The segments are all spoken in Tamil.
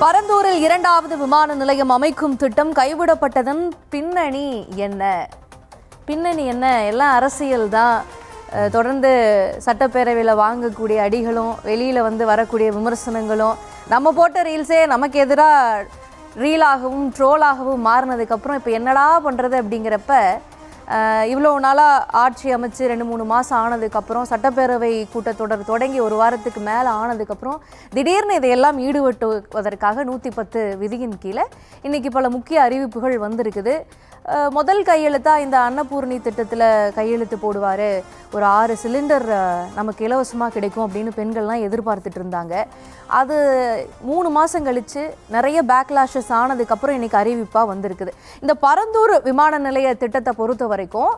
பரந்தூரில் இரண்டாவது விமான நிலையம் அமைக்கும் திட்டம் கைவிடப்பட்டதன் பின்னணி என்ன? எல்லாம் அரசியல் தான். தொடர்ந்து சட்டப்பேரவையில் வாங்கக்கூடிய அடிகளும் வெளியில் வந்து வரக்கூடிய விமர்சனங்களும் நம்ம போட்ட ரீல்ஸே நமக்கு எதிராக ரீலாகவும் ட்ரோலாகவும் மாறினதுக்கப்புறம் இப்போ என்னடா பண்ணுறது அப்படிங்கிறப்ப இவ்வளோ நாளாக ஆட்சி அமைச்சு 2-3 மாதம் ஆனதுக்கப்புறம் சட்டப்பேரவை கூட்டத்தொடர் தொடங்கி ஒரு வாரத்துக்கு மேலே ஆனதுக்கப்புறம் திடீர்னு இதையெல்லாம் ஈடுபட்டுவதற்காக 110 விதியின் கீழே இன்றைக்கி பல முக்கிய அறிவிப்புகள் வந்திருக்குது. முதல் கையெழுத்தாக இந்த அன்னபூர்ணி திட்டத்தில் கையெழுத்து போடுவார், ஒரு 6 சிலிண்டர் நமக்கு இலவசமாக கிடைக்கும் அப்படின்னு பெண்கள்லாம் எதிர்பார்த்துட்டு இருந்தாங்க. அது 3 மாதம் கழித்து நிறைய பேக்லாஷஸ் ஆனதுக்கப்புறம் இன்றைக்கி அறிவிப்பாக வந்திருக்குது. இந்த பரந்தூர் விமான நிலைய திட்டத்தை பொறுத்த வரைக்கும்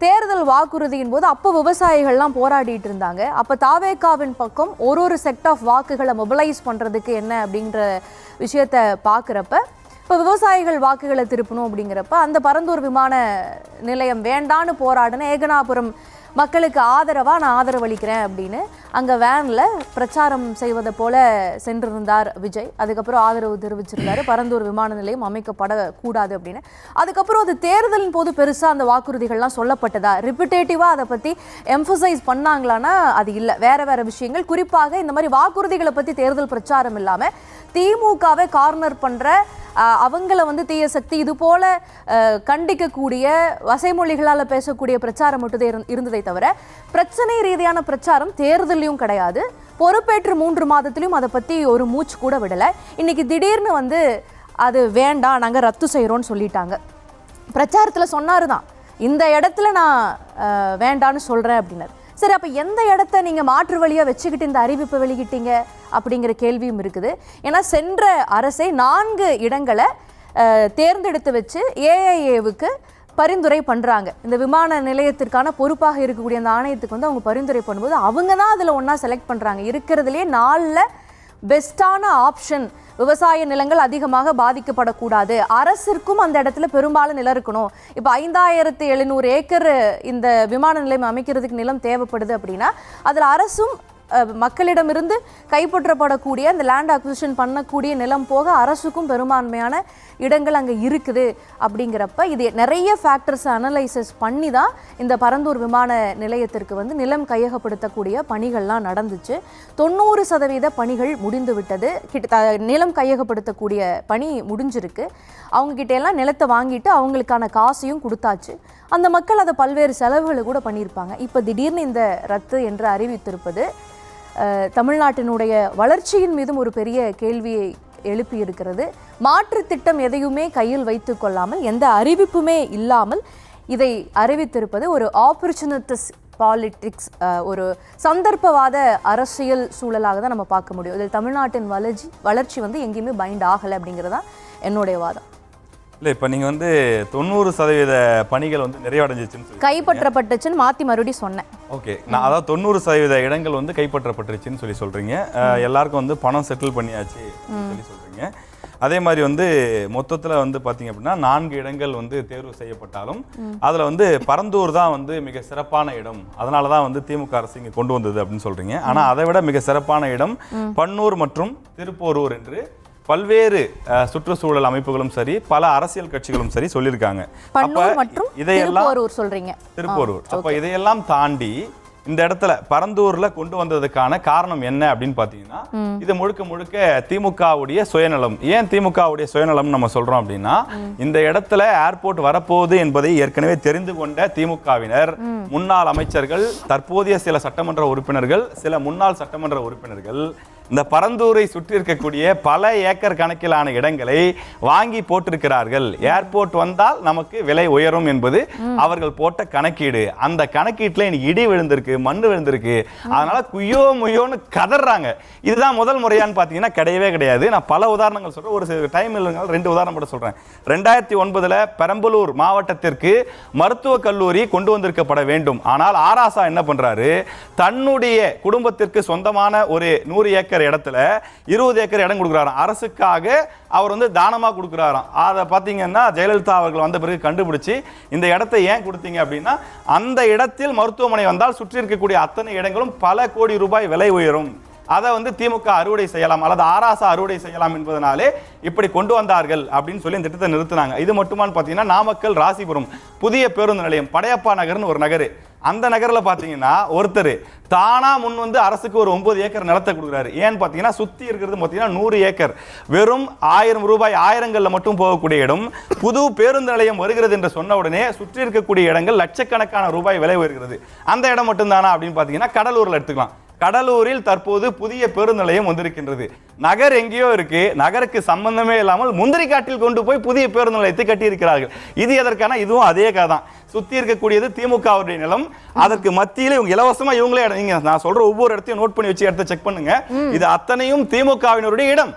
தேர்தல் வாக்குறுதியின் போது அப்போ விவசாயிகள்லாம் போராடிட்டு இருந்தாங்க. அப்போ தாவேகாவின் பக்கம் ஒரு செட் ஆஃப் வாக்குகளை மொபிலைஸ் பண்ணுறதுக்கு என்ன அப்படின்ற விஷயத்தை பார்க்குறப்ப இப்போ விவசாயிகள் வாக்குகளை திருப்பணும் அப்படிங்கிறப்ப அந்த பரந்தூர் விமான நிலையம் வேண்டான்னு போராடின ஏகனாபுரம் மக்களுக்கு ஆதரவாக நான் ஆதரவளிக்கிறேன் அப்படின்னு அங்கே வேனில் பிரச்சாரம் செய்வதை போல சென்றிருந்தார் விஜய். அதுக்கப்புறம் ஆதரவு தெரிவிச்சிருந்தார் பரந்தூர் விமான நிலையம் அமைக்கப்படக்கூடாது அப்படின்னு. அதுக்கப்புறம் அது தேர்தலின் போது பெருசாக அந்த வாக்குறுதிகள்லாம் சொல்லப்பட்டதா, ரிப்பிட்டேட்டிவாக அதை பற்றி எம்ஃபசைஸ் பண்ணாங்களான்னா அது இல்லை. வேறு விஷயங்கள், குறிப்பாக இந்த மாதிரி வாக்குறுதிகளை பற்றி தேர்தல் பிரச்சாரம் இல்லாமல் திமுகவை கார்னர் பண்ணுற அவங்கள வந்து தீய சக்தி இது போல கண்டிக்கக்கூடிய வசைமொழிகளால் பேசக்கூடிய பிரச்சாரம் மட்டும் இருந்ததை தவிர பிரச்சனை ரீதியான பிரச்சாரம் தேர்தலையும் கிடையாது. பொறுப்பேற்று 3 மாதத்திலையும் அதை பற்றி ஒரு மூச்சு கூட விடலை. இன்னைக்கு திடீர்னு வந்து அது வேண்டாம், நாங்கள் ரத்து செய்கிறோன்னு சொல்லிட்டாங்க. பிரச்சாரத்தில் சொன்னார் தான், இந்த இடத்துல நான் வேண்டான்னு சொல்கிறேன் அப்படின்னாரு. சரி, அப்போ எந்த இடத்த நீங்கள் மாற்று வழியாக வச்சுக்கிட்டு இந்த அறிவிப்பை வெளியிட்டீங்க அப்படிங்கிற கேள்வியும் இருக்குது. ஏன்னா சென்ற அரசை 4 இடங்களை தேர்ந்தெடுத்து வச்சு ஏஐஏவுக்கு பரிந்துரை பண்ணுறாங்க. இந்த விமான நிலையத்திற்கான பொறுப்பாக இருக்கக்கூடிய அந்த ஆணையத்துக்கு வந்து அவங்க பரிந்துரை பண்ணும்போது அவங்க தான் அதில் ஒன்றா செலக்ட் பண்ணுறாங்க. இருக்கிறதுலே 4ல் பெஸ்ட்டான ஆப்ஷன், விவசாய நிலங்கள் அதிகமாக பாதிக்கப்படக்கூடாது, அரசிற்கும் அந்த இடத்துல பெரும்பாலும் நிலம் இருக்கணும். இப்போ 5700 ஏக்கர் இந்த விமான நிலையம் அமைக்கிறதுக்கு நிலம் தேவைப்படுது அப்படின்னா அதில் அரசும் மக்களிடமிருந்து கைப்பற்றப்படக்கூடிய அந்த லேண்ட் அக்விசிஷன் பண்ணக்கூடிய நிலம் போக அரசுக்கும் பெரும்பான்மையான இடங்கள் அங்கே இருக்குது. அப்படிங்கிறப்ப இது நிறைய ஃபேக்டர்ஸை அனலைசஸ் பண்ணி தான் இந்த பரந்தூர் விமான நிலையத்திற்கு வந்து நிலம் கையகப்படுத்தக்கூடிய பணிகள்லாம் நடந்துச்சு. 90% பணிகள் முடிந்து விட்டது. நிலம் கையகப்படுத்தக்கூடிய பணி முடிஞ்சிருக்கு. அவங்ககிட்ட எல்லாம் நிலத்தை வாங்கிட்டு அவங்களுக்கான காசையும் கொடுத்தாச்சு. அந்த மக்கள் அதை பல்வேறு செலவுகளை கூட பண்ணியிருப்பாங்க. இப்போ திடீர்னு இந்த ரத்து என்று அறிவித்திருப்பது தமிழ்நாட்டினுடைய வளர்ச்சியின் மீதும் ஒரு பெரிய கேள்வியை எழுப்பி இருக்கிறது. மாற்று திட்டம் எதையுமே கையில் வைத்து கொள்ளாமல், எந்த அறிவிப்புமே இல்லாமல் இதை அறிவித்திருப்பது ஒரு ஆப்பர்ச்சுனிட்டிஸ் பாலிட்டிக்ஸ், ஒரு சந்தர்ப்பவாத அரசியல் சூழலாக தான் நம்ம பார்க்க முடியும். இதில் தமிழ்நாட்டின் வளர்ச்சி வந்து எங்கேயுமே பைண்ட் ஆகலை அப்படிங்கிறதான் என்னுடைய வாதம். இல்லை, இப்போ நீங்கள் வந்து 90% பணிகள் வந்து நிறைவடைஞ்சிச்சுன்னு கைப்பற்றப்பட்டுச்சுன்னு மாற்றி மறுபடியும் சொன்னேன். ஓகே, நான் அதாவது 90% இடங்கள் வந்து கைப்பற்றப்பட்டுருச்சுன்னு சொல்லி சொல்கிறீங்க. எல்லாருக்கும் வந்து பணம் செட்டில் பண்ணியாச்சு சொல்லி சொல்கிறீங்க. அதே மாதிரி வந்து மொத்தத்தில் வந்து பார்த்தீங்க அப்படின்னா 4 இடங்கள் வந்து தேர்வு செய்யப்பட்டாலும் அதில் வந்து பரந்தூர் தான் வந்து மிக சிறப்பான இடம், அதனால தான் வந்து திமுக அரசு இங்கே கொண்டு வந்தது அப்படின்னு சொல்கிறீங்க. ஆனால் அதை விட மிக சிறப்பான இடம் பன்னூர் மற்றும் திருப்போரூர் என்று பல்வேறு சுற்றுச்சூழல் அமைப்புகளும் சரி, பல அரசியல் கட்சிகளும் சரி சொல்லியிருக்காங்க. இதையெல்லாம் திருப்போரூர். அப்ப இதையெல்லாம் தாண்டி இந்த இடத்துல பரந்தூர்ல கொண்டு வந்ததுக்கான காரணம் என்ன அப்படின்னு பாத்தீங்கன்னா, இது முழுக்க திமுகவுடைய சுயநலம். ஏன் திமுகவுடைய சுயநலம் நம்ம சொல்றோம் அப்படின்னா, இந்த இடத்துல ஏர்போர்ட் வரப்போகுது என்பதை ஏற்கனவே தெரிந்து கொண்ட திமுகவினர், முன்னாள் அமைச்சர்கள், தற்போதைய சில சட்டமன்ற உறுப்பினர்கள், சில முன்னாள் சட்டமன்ற உறுப்பினர்கள் இந்த பரந்தூரை சுற்றி இருக்கக்கூடிய பல ஏக்கர் கணக்கிலான இடங்களை வாங்கி போட்டிருக்கிறார்கள். ஏர்போர்ட் வந்தால் நமக்கு விலை உயரும் என்பது அவர்கள் போட்ட கணக்கீடு. அந்த கணக்கீட்டில் இன்னைக்கு இடி விழுந்திருக்கு, மண் விழுந்திருக்கு. அதனால குய்யோ முய்யோன்னு கதறாங்க. இதுதான் முதல் முறையான்னு பார்த்தீங்கன்னா கிடையவே கிடையாது. நான் பல உதாரணங்கள் சொல்றேன், ஒரு டைம் இல்லைங்க, 2 உதாரணம் கூட சொல்றேன். 2009 பெரம்பலூர் மாவட்டத்திற்கு மருத்துவக் கல்லூரி கொண்டு வந்திருக்கப்பட வேண்டும். ஆனால் ஆராசா என்ன பண்றாரு, தன்னுடைய குடும்பத்திற்கு சொந்தமான ஒரு 100 ஏக்கர் இடத்துல 20 ஏக்கர் இடம் கொடுக்குறாராம். அரசுக்காக அவர் வந்து தானமாக கொடுக்குறாராம். அதை பார்த்தீங்கன்னா ஜெயலலிதா அவர்கள் வந்த பிறகு கண்டுபிடிச்சு இந்த இடத்தை ஏன் கொடுத்தீங்க அப்படின்னா, அந்த இடத்தில் மருத்துவமனை வந்தால் சுற்றி இருக்கக்கூடிய அத்தனை இடங்களும் பல கோடி ரூபாய் விலை உயரும். அதை வந்து திமுக அறுவடை செய்யலாம் அல்லது ஆராசா அறுவடை செய்யலாம் என்பதனாலே இப்படி கொண்டு வந்தார்கள் அப்படின்னு சொல்லி இந்த திட்டத்தை நிறுத்தினாங்க. இது மட்டுமான்னு பார்த்தீங்கன்னா நாமக்கல் ராசிபுரம் புதிய பேருந்து நிலையம் படையப்பா நகர்னு ஒரு நகர், அந்த நகரில் பார்த்தீங்கன்னா ஒருத்தர் தானா முன் வந்து அரசுக்கு ஒரு 9 ஏக்கர் நிலத்தை கொடுக்குறாரு. ஏன்னு பார்த்தீங்கன்னா சுற்றி இருக்கிறது பார்த்தீங்கன்னா 100 ஏக்கர், வெறும் 1000 ரூபாய் ஆயிரங்களில் மட்டும் போகக்கூடிய இடம். புது பேருந்து நிலையம் வருகிறது என்று சொன்ன உடனே சுற்றி இருக்கக்கூடிய இடங்கள் லட்சக்கணக்கான ரூபாய் விலை வருகிறது. அந்த இடம் மட்டும்தானா அப்படின்னு பார்த்தீங்கன்னா கடலூரில் எடுத்துக்கலாம். கடலூரில் தற்போது புதிய பேருந்து நிலையம் வந்திருக்கின்றது. நகர் எங்கேயோ இருக்கு, நகருக்கு சம்பந்தமே இல்லாமல் முந்திரிக்காட்டில் கொண்டு போய் புதிய பேருந்து நிலையத்தை கட்டியிருக்கிறார்கள். இது எதற்கான? இதுவும் அதே கதை தான். சுத்தி இருக்கக்கூடியது திமுகவுடைய நிலம், அதற்கு மத்தியில் இவங்க இலவசமா இவங்களே நீங்க நான் சொல்ற ஒவ்வொரு இடத்தையும் நோட் பண்ணி வச்சு இடத்தை செக் பண்ணுங்க. இது அத்தனையும் திமுகவினருடைய இடம்.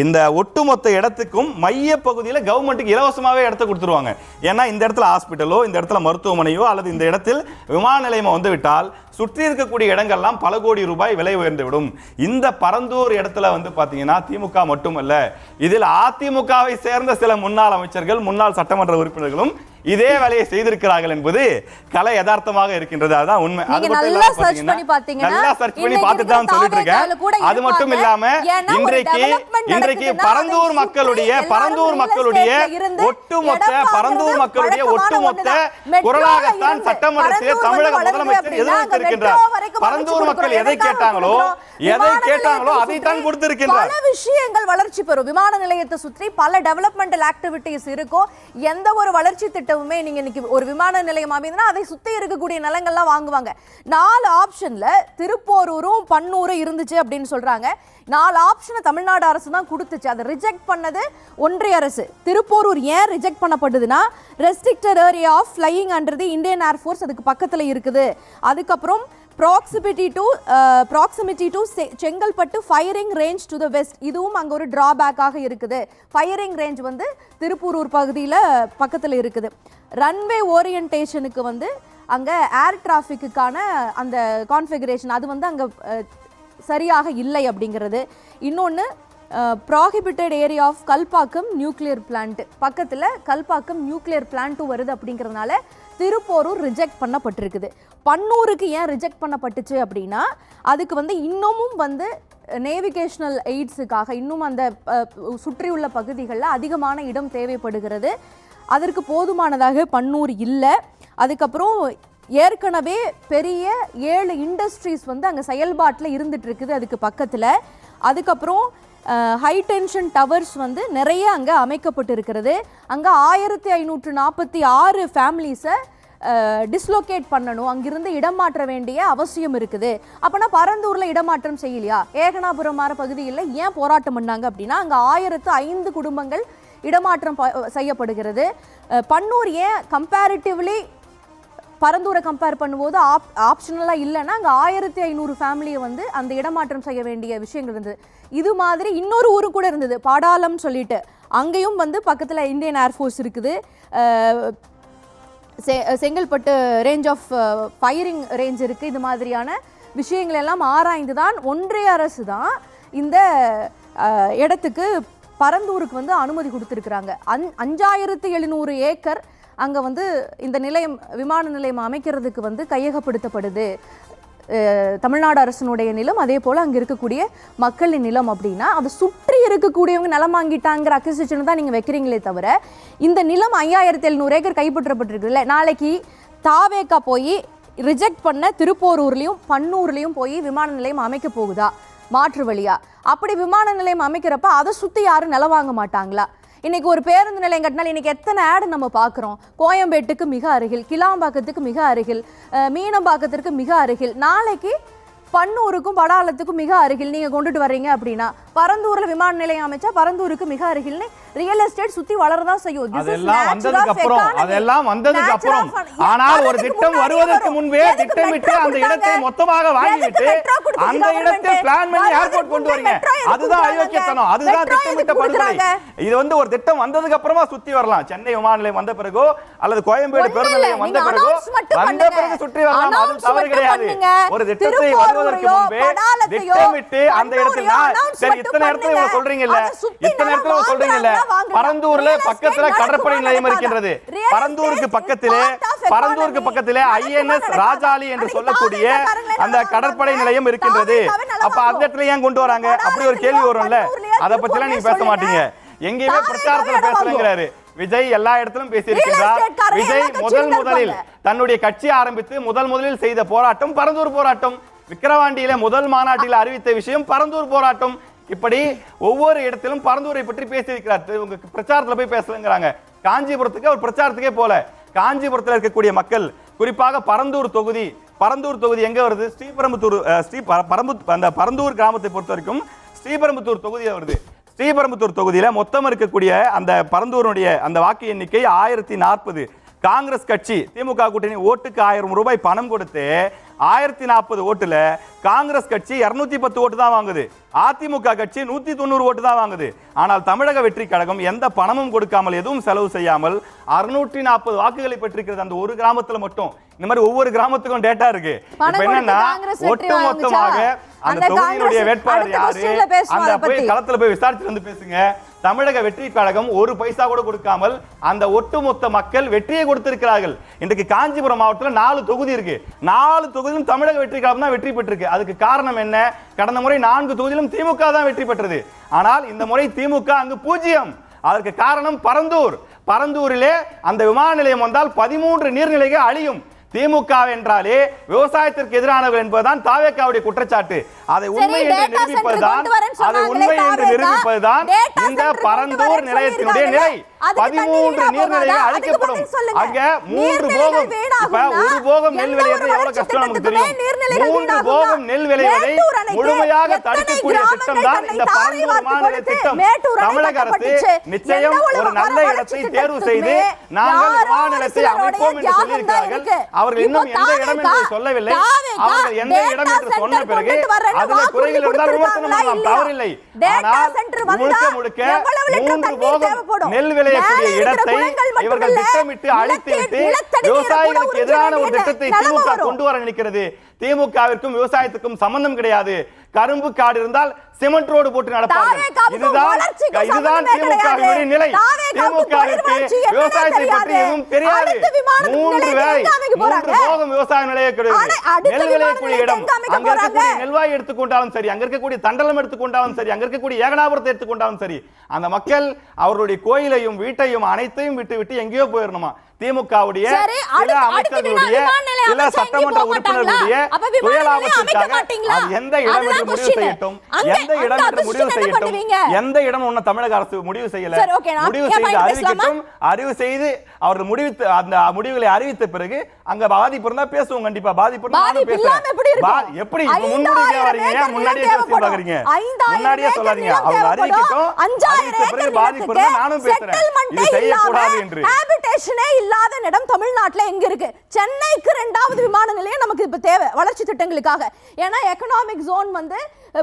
இந்த ஒட்டுமொத்த இடத்துக்கும் மைய பகுதியில் கவர்மெண்ட்டுக்கு இலவசமாகவே இடத்தை கொடுத்துருவாங்க. ஏன்னா இந்த இடத்துல ஹாஸ்பிட்டலோ இந்த இடத்துல மருத்துவமனையோ அல்லது இந்த இடத்தில் விமான நிலையமோ வந்து விட்டால் சுற்றி இருக்கக்கூடிய இடங்கள்லாம் பல கோடி ரூபாய் விலை உயர்ந்துவிடும். இந்த பரந்தூர் இடத்துல வந்து பார்த்தீங்கன்னா திமுக மட்டுமல்ல, இதில் அதிமுகவை சேர்ந்த சில முன்னாள் அமைச்சர்கள் முன்னாள் சட்டமன்ற உறுப்பினர்களும் இதே வேலையை செய்திருக்கிறார்கள் என்பது கலை யதார்த்தமாக இருக்கின்றது. அதுதான் உண்மை. அது மட்டும் இல்லாம நல்லா சர்ச் பண்ணி பார்த்துட்டு தான் சொல்லிட்டு இருக்கேன். அது மட்டும் இல்லாம இன்றைக்கு பரந்தூர் மக்களுடைய ஒட்டுமொத்த குரலாகத்தான் சட்டமன்றத்தில் தமிழக முதலமைச்சர் எதிர்த்திருக்கின்றார். பரந்தூர் மக்கள் எதை கேட்டாங்களோ அதைத்தான் கொடுத்திருக்கின்றார். பல விஷயங்கள் வளர்ச்சி பெறும். விமான நிலையத்தை சுற்றி பல டெவலப்மெண்டல் ஆக்டிவிட்டிஸ் இருக்கும். எந்த ஒரு வளர்ச்சி திட்டமுமே நீங்க இன்னைக்கு ஒரு விமான நிலையம் அமைந்தா அதை சுத்தி இருக்கக்கூடிய நிலங்கள்லாம் வாங்குவாங்க. 4 ஆப்ஷன்ல திருப்போரூரும் பன்னூரும் இருந்துச்சு அப்படின்னு சொல்றாங்க. 4 ஆப்ஷனை தமிழ்நாடு அரசு தான் கொடுத்துச்சு. அதை ரிஜெக்ட் பண்ணது ஒன்றிய அரசு. திருப்போரூர் ஏன் ரிஜெக்ட் பண்ணப்படுதுன்னா restricted area of flying under the Indian air force அதுக்கு பக்கத்தில் இருக்குது. அதுக்கப்புறம் proximity to Chengalpattu firing range to the west, இதுவும் அங்கே ஒரு டிராபேக்காக இருக்குது. ஃபயரிங் ரேஞ்ச் வந்து திருப்பூரூர் பகுதியில் பக்கத்தில் இருக்குது. ரன்வே ஓரியன்டேஷனுக்கு வந்து அங்கே ஏர் டிராஃபிக்குக்கான அந்த கான்ஃபிகரேஷன் அது வந்து அங்கே சரியாக இல்லை அப்படிங்கிறது. இன்னொன்று prohibited area of Kalpakkam nuclear plant, பக்கத்தில் கல்பாக்கம் நியூக்ளியர் பிளான்ட்டும் வருது அப்படிங்கிறதுனால திருப்போரூர் ரிஜெக்ட் பண்ணப்பட்டிருக்குது. பன்னூருக்கு ஏன் ரிஜெக்ட் பண்ணப்பட்டுச்சு அப்படின்னா அதுக்கு வந்து இன்னமும் வந்து நேவிகேஷனல் எய்ட்ஸுக்காக இன்னும் அந்த சுற்றியுள்ள பகுதிகளில் அதிகமான இடம் தேவைப்படுகிறது. அதற்கு போதுமானதாக பன்னூர் இல்லை. அதுக்கப்புறம் ஏற்கனவே பெரிய 7 இண்டஸ்ட்ரீஸ் வந்து அங்கே செயல்பாட்டில் இருந்துட்டு இருக்குது அதுக்கு பக்கத்தில். அதுக்கப்புறம் ஹை டென்ஷன் டவர்ஸ் வந்து நிறைய அங்கே அமைக்கப்பட்டு இருக்கிறது. அங்கே 1546 ஃபேமிலிஸை டிஸ்லோகேட் பண்ணணும், அங்கிருந்து இடமாற்ற வேண்டிய அவசியம் இருக்குது. அப்போனா பரந்தூரில் இடமாற்றம் செய்யலையா? ஏகனாபுரம் மாற பகுதியில் ஏன் போராட்டம் பண்ணாங்க அப்படின்னா அங்கே 1005 குடும்பங்கள் இடமாற்றம் செய்யப்படுகிறது. பன்னூர் ஏன் கம்பேரிட்டிவ்லி பரந்தூரை கம்பேர் பண்ணும்போது ஆப்ஷனலாக இல்லைன்னா அங்கே 1500 ஃபேமிலியை வந்து அந்த இடமாற்றம் செய்ய வேண்டிய விஷயங்கள் இருந்தது. இது மாதிரி இன்னொரு ஊரு கூட இருந்தது, பாடாலம் சொல்லிட்டு. அங்கேயும் வந்து பக்கத்தில் இந்தியன் ஏர்ஃபோர்ஸ் இருக்குது. Chengalpattu range of firing range இருக்குது. இது மாதிரியான விஷயங்கள் எல்லாம் ஆராய்ந்து தான் ஒன்றிய அரசு தான் இந்த இடத்துக்கு பரந்தூருக்கு வந்து அனுமதி கொடுத்துருக்குறாங்க. 5700 ஏக்கர் அங்கே வந்து இந்த நிலையம் விமான நிலையம் அமைக்கிறதுக்கு வந்து கையகப்படுத்தப்படுது. தமிழ்நாடு அரசினுடைய நிலம், அதே போல் அங்கே இருக்கக்கூடிய மக்களின் நிலம். அப்படின்னா அதை சுற்றி இருக்கக்கூடியவங்க நிலம் வாங்கிட்டாங்கிற அக்யூசிஷன் தான் நீங்கள் வைக்கிறீங்களே தவிர இந்த நிலம் 5700 ஏக்கர் கைப்பற்றப்பட்டிருக்குல்ல. நாளைக்கு தாவேக்கா போய் ரிஜெக்ட் பண்ண திருப்போரூர்லையும் பன்னூர்லையும் போய் விமான நிலையம் அமைக்க போகுதா மாற்று வழியா? அப்படி விமான நிலையம் அமைக்கிறப்ப அதை சுற்றி யாரும் நிலம் வாங்க மாட்டாங்களா? இன்னைக்கு ஒரு பேருந்து நிலையம் கட்டினால் இன்னைக்கு எத்தனை ஆடு நம்ம பார்க்குறோம். கோயம்பேட்டுக்கு மிக அருகில், கிளாம்பாக்கத்துக்கு மிக அருகில், மீனம்பாக்கத்திற்கு மிக அருகில், நாளைக்கு பன்னூருக்கும் படாலத்துக்கும் மிக அருகில் நீங்கள் கொண்டுட்டு வர்றீங்க அப்படின்னா பரந்தூரில் விமான நிலையம் அமைச்சா பரந்தூருக்கு மிக அருகில்னு ரியல் எஸ்டேட் சுற்றி வளரதான் செய்யும். அதெல்லாம் வந்ததுக்கு அப்புறம் ஆனால் ஒரு திட்டம் வருவதற்கு முன்பே திட்டமிட்டு அந்த இடத்தை மொத்தமாக வாங்கிவிட்டு அந்த இடத்தை பிளான் பண்ணி ஏர்போர்ட் கொண்டு வரீங்க. அதுதான் அயோக்கியத்தனம், அதுதான் திட்டமிட்ட படுகொலை. இது வந்து ஒரு திட்டம் வந்ததுக்கு அப்புறமா சுத்தி வரலாம். சென்னை விமான நிலையம் வந்த பிறகோ அல்லது கோயம்பேடு பேருந்து நிலையம் வந்த பிறகு சுற்றி வரலாம். அது தவறு கிடையாது. ஒரு திட்டத்தை வாங்குவதற்கு முன்பே திட்டமிட்டு அந்த இடத்துல சரி இத்தனை இடத்துல சொல்றீங்கல்ல, இத்தனை இடத்துல சொல்றீங்கல்ல, பரந்தூர்ல பக்கத்துல கடற்படை நிலையம் இருக்கின்றது. பரந்தூருக்கு பக்கத்திலே ஐஎன்எஸ் ராஜாளி என்று சொல்லக்கூடிய அந்த கடற்படை நிலையம் இருக்கின்றது. அப்ப அந்த இடத்துல ஏன் கொண்டு வராங்க? அப்படி ஒரு கேள்வி வரும்ல, அதை பத்தி எல்லாம் நீங்க பேச மாட்டீங்க. எங்கேயுமே பிரச்சாரத்துல பேசலங்கிறாரு விஜய். எல்லா இடத்திலும் பேசியிருக்கிறார். விஜய் முதலில் தன்னுடைய கட்சி ஆரம்பித்து முதலில் செய்த போராட்டம் பரந்தூர் போராட்டம். விக்கிரவாண்டியில முதல் மாநாட்டில் அறிவித்த விஷயம் பரந்தூர் போராட்டம். இப்படி ஒவ்வொரு இடத்திலும் பரந்தூரை பற்றி பேசியிருக்கிறார். உங்க பிரச்சாரத்துல போய் பேசலங்கிறாங்க. காஞ்சிபுரத்துக்கு அவர் பிரச்சாரத்துக்கே போல. காஞ்சிபுரத்தில் இருக்கக்கூடிய மக்கள், குறிப்பாக பரந்தூர் தொகுதி எங்க வருது? பரந்தூர் கிராமத்தை பொறுத்த வரைக்கும் ஸ்ரீபெரும்புத்தூர் தொகுதி வருது. ஸ்ரீபெரும்புத்தூர் தொகுதியில மொத்தம் இருக்கக்கூடிய அந்த பரந்தூருடைய அந்த வாக்கு எண்ணிக்கை 1040. காங்கிரஸ் கட்சி திமுக கூட்டணி ஓட்டுக்கு 1000 ரூபாய் பணம் கொடுத்து 1040 ஓட்டுல காங்கிரஸ் கட்சி 210 ஓட்டு தான் வாங்குது. அதிமுக கட்சி 190 ஓட்டு தான் வாங்குது. ஆனால் தமிழக வெற்றி கழகம் எந்த பணமும் கொடுக்காமல், எதுவும் செலவு செய்யாமல் 640 வாக்குகளை பெற்றிருக்கிறது அந்த ஒரு கிராமத்துல மட்டும். இந்த மாதிரி ஒவ்வொரு கிராமத்துக்கும் டேட்டா இருக்கு. இப்ப என்னன்னா ஒட்டுமொத்தமாக அந்த தொகுதியினுடைய வேட்பாளர் யாரு, அந்த போய் களத்துல போய் விசாரிச்சு வந்து பேசுங்க. தமிழக வெற்றி கழகம் ஒரு பைசா கூட கொடுக்காமல் அந்த ஒட்டுமொத்த மக்கள் வெற்றியை கொடுத்திருக்கிறார்கள். இன்றைக்கு காஞ்சிபுரம் மாவட்டத்தில் 4 தொகுதி இருக்கு. 4 தொகுதியிலும் தமிழக வெற்றி கழகம் தான் வெற்றி பெற்றிருக்கு. அதுக்கு காரணம் என்ன? கடந்த முறை 4 தொகுதியிலும் திமுக தான் வெற்றி பெற்றது. ஆனால் இந்த முறை திமுக அங்கு 0. அதற்கு காரணம் பரந்தூரிலே அந்த விமான நிலையம் வந்தால் 13 நீர்நிலைகள் அழியும். திமுக என்றாலே விவசாயத்திற்கு எதிரானவர்கள் என்பதுதான் தாவேக்காவுடைய குற்றச்சாட்டு. அதை உண்மை என்று நிரூபிப்பதுதான் இந்த பரந்தூர் நிலையத்தினுடைய நிலை. 13 நீர்நிலைகள் அழிக்கப்படும். அங்க 3 போகம், ஒரு போகம் நெல் விளைவது எவ்வளவு கஷ்டம் நமக்கு தெரியும். 3 போகம் நெல் விளைவதை முழுமையாக தடுக்கக்கூடிய திட்டம் தான் இந்த பரந்தூர் மாநில திட்டம். தமிழக அரசு நிச்சயம் ஒரு நல்ல இடத்தை தேர்வு செய்து நாங்கள் மாநிலத்தை அமைப்போம் என்று சொல்லியிருக்கிறார்கள். அவர்கள் இன்னும் எந்த இடம் என்று சொல்லவில்லை. அவர்கள் எந்த இடம் என்று சொன்ன பிறகு அதில் குறைகள் இருந்தால் விமர்சனம் பண்ணலாம், தவறில்லை. ஆனால் முழுக்க 3 போகம் நெல் விளையக்கூடிய இடத்தை இவர்கள் திட்டமிட்டு அழித்துவிட்டு விவசாயிகளுக்கு எதிரான ஒரு திட்டத்தை திமுக கொண்டு வர நினைக்கிறது. திமுகவிற்கும் விவசாயத்துக்கும் சம்பந்தம் கிடையாது. கரும்பு காடு இருந்தால் சிமெண்ட் ரோடு போட்டு நடப்பார்கள். இதுதான் திமுகவினுடைய நிலை. திமுகவிற்கு விவசாயத்தை பற்றி எதுவும் தெரியாது. 3 போகம் விவசாய நிலைய நெல் விளையக்கூடிய இடம். அங்க இருக்கக்கூடிய நெல்வாய் எடுத்துக்கொண்டாலும் சரி, அங்க இருக்கக்கூடிய தண்டலம் எடுத்துக்கொண்டாலும் சரி, அங்க இருக்கக்கூடிய ஏகனாபுரத்தை எடுத்துக்கொண்டாலும் சரி, அந்த மக்கள் அவர்களுடைய கோயிலையும் வீட்டையும் அனைத்தையும் விட்டு எங்கேயோ போயிடணுமா? திமுகவுடைய சில அமைச்சர்களுடைய சில சட்டமன்ற உறுப்பினர்களுடைய சுயலாபத்திற்காக எந்த இடம் என்று முடிவு செய்யட்டும், எந்த இடம் ஒண்ணு தமிழக அரசு முடிவு செய்யல. முடிவு செய்து அறிவிக்கட்டும். அறிவு செய்து அவர்கள் அந்த முடிவுகளை அறிவித்த பிறகு அங்க பாதிப்பு இருந்தா பேசுவோம். கண்டிப்பா பாதிப்பு இருந்தா நானும் பேசுறேன். எப்படி முன்னாடியே வரீங்க? முன்னாடியே பேசி பாக்குறீங்க. முன்னாடியே சொல்லாதீங்க. அவங்க அறிவிக்கட்டும். அறிவித்த பிறகு பாதிப்பு இருந்தா நானும் பேசுறேன். இது செய்யக்கூடாது என்று. இல்லாத இடம் தமிழ்நாட்டுல எங்க இருக்கு? சென்னைக்கு 2வது விமான நிலையம் நமக்கு இப்ப தேவை வளர்ச்சி திட்டங்களுக்காக. ஏன்னா எகனாமிக் ஜோன் வந்து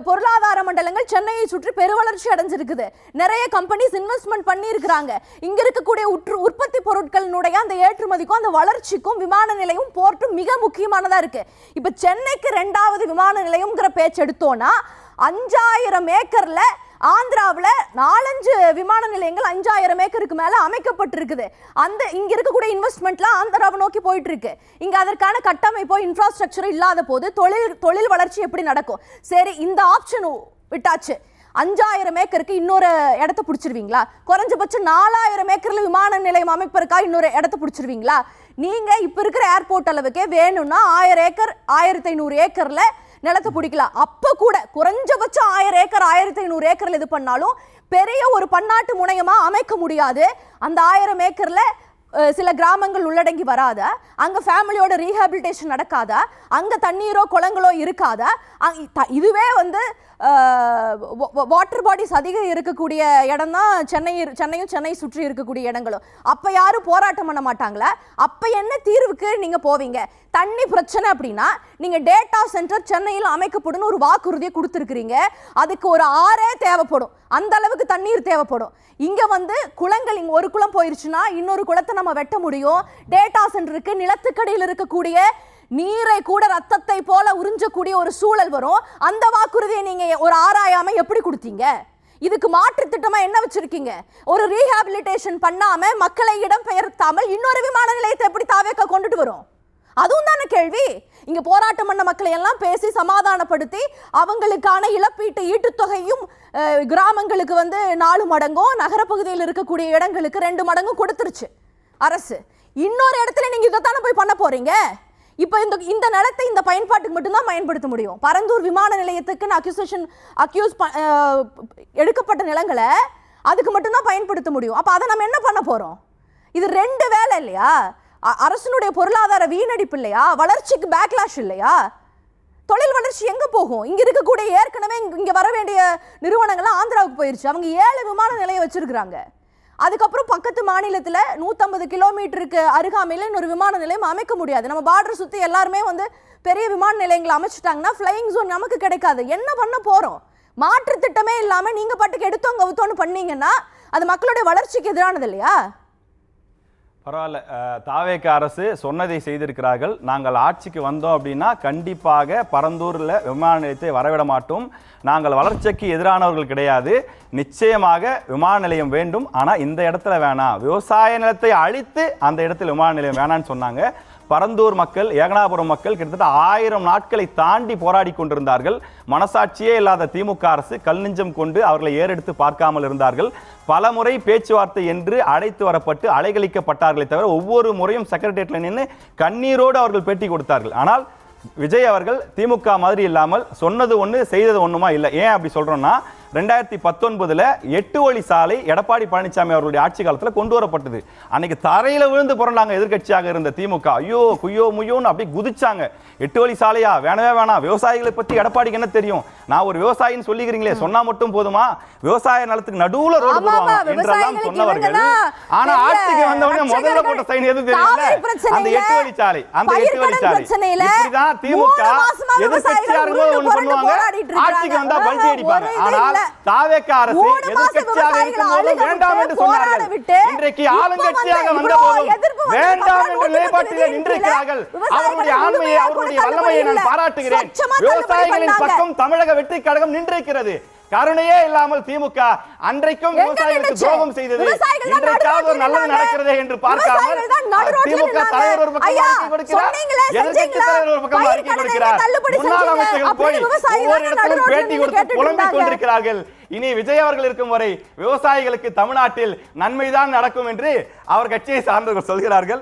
பொருளாதார மண்டலங்கள் சென்னையை சுற்றி பெருவளர்ச்சி அடைஞ்சிருக்குது. நிறைய கம்பெனிஸ் இன்வெஸ்ட்மெண்ட் பண்ணி இருக்கிறாங்க. இங்க இருக்கக்கூடிய உற்பத்தி பொருட்களினுடைய அந்த ஏற்றுமதிக்கும் அந்த வளர்ச்சிக்கும் விமான நிலையம் போர்ட்டும் மிக முக்கியமானதா இருக்கு. இப்ப சென்னைக்கு 2வது விமான நிலையம்ங்கிற பேச்சு எடுத்தோம்னா 5000 ஏக்கர்ல ஆந்திராவில் 4-5 விமான நிலையங்கள் 5000 ஏக்கருக்கு மேல அமைக்கப்பட்டிருக்குது. அந்த இங்க இருக்கக்கூடிய இன்வெஸ்ட்மெண்ட்லாம் ஆந்திராவை நோக்கி போயிட்டு இருக்கு. இங்க அதற்கான கட்டமைப்போ இன்ஃப்ராஸ்ட்ரக்சர் இல்லாத போது தொழில் வளர்ச்சி எப்படி நடக்கும்? சரி, இந்த ஆப்ஷன் விட்டாச்சு. 5000 ஏக்கருக்கு இன்னொரு இடத்த பிடிச்சிருவீங்களா? குறைஞ்சபட்சம் 4000 ஏக்கர்ல விமான நிலையம் அமைப்பதற்கா இன்னொரு இடத்த பிடிச்சிருவீங்களா? நீங்க இப்ப இருக்கிற ஏர்போர்ட் அளவுக்கே வேணும்னா 1000 ஏக்கர் 1500 ஏக்கர்ல நிலத்தை பிடிக்கலாம். அப்ப கூட குறைஞ்சபட்சம் 1000 ஏக்கர் 1500 ஏக்கர்ல இது பண்ணாலும் பெரிய ஒரு பன்னாட்டு முனையமா அமைக்க முடியாது. அந்த 1000 ஏக்கர்ல சில கிராமங்கள் உள்ளடங்கி வராதா? அங்க ஃபேமிலியோட ரீஹாபிலிட்டேஷன் நடக்காதா? அங்க தண்ணீரோ குளங்களோ இருக்காதா? இதுவே வந்து வாட்டர் பாடிஸ் அதிகம் இருக்கக்கூடிய இடம் தான் சென்னையும் சென்னை சுற்றி இருக்கக்கூடிய இடங்களும். அப்ப யாரும் போராட்டம் பண்ண மாட்டாங்களா? அப்ப என்ன தீர்வுக்கு நீங்க போவீங்க? தண்ணி பிரச்சனை அப்படின்னா நீங்க டேட்டா சென்டர் சென்னையில் அமைக்கப்படும் ஒரு வாக்குறுதியை கொடுத்துருக்கீங்க. அதுக்கு ஒரு ஆறே தேவைப்படும், அந்த அளவுக்கு தண்ணீர் தேவைப்படும். இங்க வந்து குளங்கள், இங்க ஒரு குளம் போயிருச்சுன்னா இன்னொரு குளத்தை நம்ம வெட்ட முடியும். டேட்டா சென்டருக்கு நிலத்துக்கடியில் இருக்கக்கூடிய நீரை கூட ரத்தத்தை போல உறிஞ்சக்கூடிய ஒரு சூழல் வரும். அந்த வாக்குறுதியை நீங்க ஒரு ஆராயாம எப்படி கொடுத்தீங்க? இதுக்கு மாற்று திட்டமா என்ன வச்சிருக்கீங்க? ஒரு ரீஹாபிலிட்டேஷன் பண்ணாம மக்களை இடம் பெயர்த்தாமல் இன்னொரு விமான நிலையத்தை எப்படி தாவேக்க கொண்டுட்டு வரும்? அதுவும் தானே கேள்வி. இங்க போராட்டம் பண்ண மக்களை எல்லாம் பேசி சமாதானப்படுத்தி அவங்களுக்கான இழப்பீட்டு ஈட்டுத்தொகையும் கிராமங்களுக்கு 4 மடங்கும் நகரப்பகுதியில் இருக்கக்கூடிய இடங்களுக்கு 2 மடங்கும் கொடுத்துருச்சு அரசு. இன்னொரு இடத்துல நீங்க இதைத்தானே போய் பண்ண போறீங்க. இப்போ இந்த நிலத்தை இந்த பயன்பாட்டுக்கு மட்டும்தான் பயன்படுத்த முடியும். பரந்தூர் விமான நிலையத்துக்கு எடுக்கப்பட்ட நிலங்களை அதுக்கு மட்டும்தான் பயன்படுத்த முடியும். அப்ப அதை நம்ம என்ன பண்ண போறோம்? இது 2 வேலை இல்லையா? அரசனுடைய பொருளாதார வீணடிப்பு இல்லையா? வளர்ச்சிக்கு பேக்லாஷ் இல்லையா? தொழில் வளர்ச்சி எங்க போகும்? இங்க இருக்கக்கூடிய ஏற்கனவே இங்க வர வேண்டிய நிறுவனங்கள்லாம் ஆந்திராவுக்கு போயிருச்சு. அவங்க 7 விமான நிலையம் வச்சிருக்கிறாங்க. அதுக்கப்புறம் பக்கத்து மாநிலத்தில் 150 கிலோமீட்டருக்கு அருகாமையில் இன்னொரு விமான நிலையம் அமைக்க முடியாது. நம்ம பார்டர் சுற்றி எல்லாருமே பெரிய விமான நிலையங்களை அமைச்சிட்டாங்கன்னா ஃப்ளையிங் ஜோன் நமக்கு கிடைக்காது. என்ன பண்ண போகிறோம்? மாற்று திட்டமே இல்லாமல் நீங்கள் பாட்டுக்கு எடுத்தோம் கவுத்தோன்னு பண்ணீங்கன்னா அது மக்களுடைய வளர்ச்சிக்கு எதிரானது இல்லையா? பரவாயில்ல, தாவேக அரசு சொன்னதை செய்திருக்கிறார்கள். நாங்கள் ஆட்சிக்கு வந்தோம் அப்படின்னா கண்டிப்பாக பரந்தூரில் விமான நிலையத்தை வரவிட மாட்டோம். நாங்கள் வளர்ச்சிக்கு எதிரானவர்கள் கிடையாது. நிச்சயமாக விமான நிலையம் வேண்டும், ஆனால் இந்த இடத்துல வேணாம். விவசாய நிலத்தை அழித்து அந்த இடத்துல விமான நிலையம் வேணான்னு சொன்னாங்க. பரந்தூர் மக்கள், ஏகனாபுரம் மக்கள் கிட்டத்தட்ட 1000 நாட்களை தாண்டி போராடி கொண்டிருந்தார்கள். மனசாட்சியே இல்லாத திமுக அரசு கல் நெஞ்சம் கொண்டு அவர்களை ஏறெடுத்து பார்க்காமல் இருந்தார்கள். பல முறை பேச்சுவார்த்தை என்று அழைத்து வரப்பட்டு அலைகழிக்கப்பட்டார்களே தவிர ஒவ்வொரு முறையும் செக்ரட்டேரியட்ல நின்று கண்ணீரோடு அவர்கள் பேட்டி கொடுத்தார்கள். ஆனால் விஜய் அவர்கள் திமுக மாதிரி இல்லாமல் சொன்னது ஒன்று செய்தது ஒன்றுமா இல்லை. ஏன் அப்படி சொல்றோம்னா 2019 8 வழி சாலை எடப்பாடி பழனிசாமி அவர்களுடைய ஆட்சி காலத்தில் கொண்டு வரப்பட்டது. அன்னைக்கு தரையில விழுந்து புரண்டாங்க எதிர்கட்சியாக இருந்த திமுக. ஐயோ குய்யோ முய்யோன்னு அப்படி குதிச்சாங்க. 8 வழி சாலையா? வேணவே வேணாம். விவசாயிகளை பத்தி எடப்பாடிக்கு என்ன தெரியும்? நான் ஒரு விவசாயின்னு சொல்லிக்கிறீங்களே, சொன்னா மட்டும் போதுமா? விவசாய நிலத்துக்கு நடுவுல ரோடு போடுவாங்க என்றெல்லாம் சொன்னவர்கள். ஆனா ஆட்சிக்கு வந்தவங்க முதல்ல போட்ட சைன் எது தெரியுமா? அந்த 8 வழி சாலை. அந்த 8 வழி சாலை இப்படிதான் திமுக எதிர்கட்சியா இருக்கும்போது ஒன்று பண்ணுவாங்க, ஆட்சிக்கு வந்தா பல்டி அடிப்பாங்க. ஆனால் தாவேக அரசு எதிர்க்கட்சியாக இருக்கும்போது வேண்டாம் என்று சொன்னார்கள். இன்றைக்கு ஆளுங்கட்சியாக வந்தபோதும் வேண்டாம் என்ற நிலைப்பாட்டிலே நின்றிருக்கிறார்கள். அவருடைய ஆண்மையை, அவருடைய வல்லமையை நான் பாராட்டுகிறேன். விவசாயிகளின் பக்கம் தமிழக வெற்றி கழகம் நின்றிருக்கிறது. கருணையே இல்லாமல் திமுக அன்றைக்கும் விவசாயிகளுக்கு துரோகம் செய்தது. இன்றைக்காவது ஒரு நல்லது நடக்கிறதே என்று பார்க்காமல் திமுக தலைவர் ஒரு பக்கம் அறிக்கை கொடுக்கிறார், எதிர்க்கட்சி தலைவர் ஒரு பக்கம் அறிக்கை கொடுக்கிறார். முன்னாள் அமைச்சர்கள் போய் ஒவ்வொரு இடத்திலும் பேட்டி கொடுத்து புலம்பிக் கொண்டிருக்கிறார்கள். இனி விஜய் அவர்கள் இருக்கும் வரை விவசாயிகளுக்கு தமிழ்நாட்டில் நன்மைதான் நடக்கும் என்று அவர் கட்சியை சார்ந்தவர்கள் சொல்கிறார்கள்.